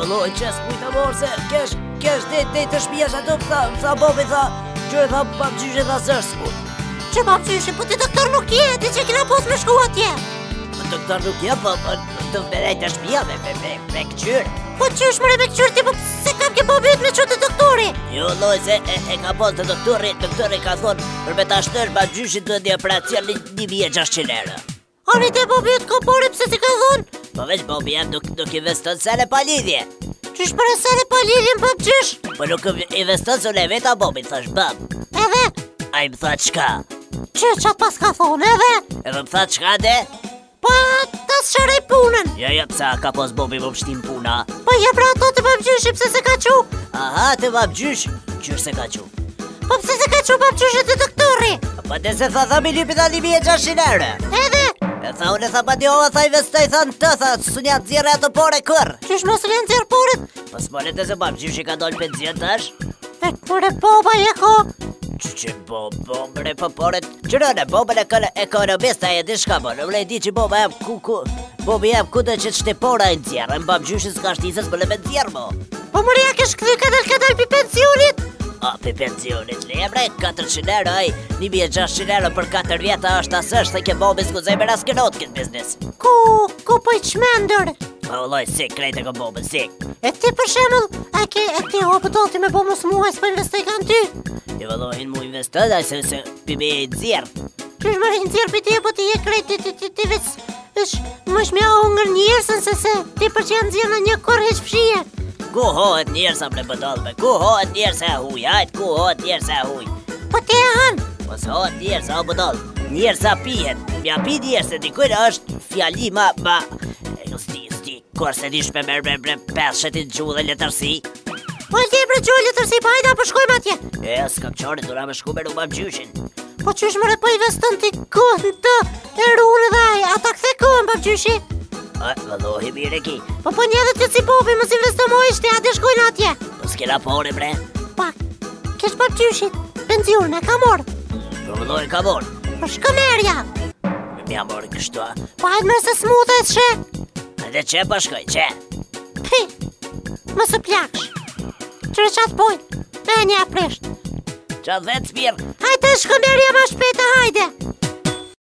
Vëlloj, qes mujtë amor se kesh dhe të shpijash ato, tha Bobi, tha, që e tha babgjyshe, tha së është smut. Që babgjyshe, po ti doktor nuk je, ti që kina pos me shku atje. Po doktor nuk je, po të vërejt të shpija me këqyrë. Po qysh mëre me këqyrë ti, po se kam ke Bobi me qëtë doktori? Jo, loj, se e ka pos të doktori ka thonë, për me ta shtërë babgjyshit të një operacion 1.600 euro. Ani te Bobi të ka pare pse ti ka thonë? Po veç Bobi jam nuk investon sene pa lidhje. Qysh për e sene pa lidhje më babgjysh? Po nuk investon së ne veta Bobi, thash bab. Edhe? A i më tha qka? Që qatë pas ka thonë, edhe? Edhe më tha qka de? Pa, ta s'qarej punën. Jo, psa ka pos Bobi më pështim puna. Po je pra ato të babgjyshi pse se ka qu? Aha, të babgjysh, qysh se ka qu? Po pse se ka qu babgjyshi të doktori? Po dhe se tha mi lypi tha 1.600 euro. Edhe? E tha unë tha pa djoha, tha investoj, tha në të, tha së nja të zirë ato pore kër. Qysh mos le në zirë poret? Po s'molet e se babgjyshi ka dollë penzion tash? E mëre boba je ko? Që bobre po poret? Qërone, bobre ekonomista e di shka po, në mle di që boba jam Bobi jam ku të që të shtepora e në zjerë, në babgjyshi s'ka shtisës për le me në zjerë mo. Po mëre ja kesh këthy kadal pi pensionit? A, pi pensionit, le bre, 400 euro, 1.600 euro për 4 vjeta është asështë, dhe ke Bobi s'kuzoj me raskenot këtë biznis. Ku po i qmendër? Po loj, sik, krejt e ko Bobi, sik. E ti për shemull, e ti o pëtol ti me bo mos muaj s'po investoj kanë ty? I vëllohin mu investoj, da se pi me e dzirë. Qysh më rinë dzirë për ti, po ti je krejt, ti veç më shmja hungër njërsën se ti për që janë dzirë në një kor heq fshije. Ku hohet njërsa më në pëdolme, ku hohet njërsa e huj, hajt ku hohet njërsa e huj. Po ti e hanë? Po se hohet njërsa o pëdol, njërsa pihet, mja pi njërse dikujnë është fjali ma, sti, kur se dish me mërë 5 shetit gju dhe letërsi. Po ti e bre gju e letërsi, pa hajda për shkojmë atje. E, s'kam qore, dura me shku me nuk mam gjyshin. Po qysh mëre po i veston ti kohën të erunë dhe ata këthe kohën për gjyshi? A, vëllohi mire ki. Po një dhe ty si Bobi, mos investo mo ishte, ati shkojnë atje. Po s'kena pore bre. Pa, kesh për gjyshit, penzion e ka morë. Po vëllohi ka morë. Po shkëmerja. Mja morë kështu a. Po hajtë mërë se smuta e të she. Edhe që po shkoj, që? Pi, më së plaksh. Qërë qatë pojnë, e një aprisht. Qa dhe të spirë. Hajtë shkëmerja më shpeta, hajde.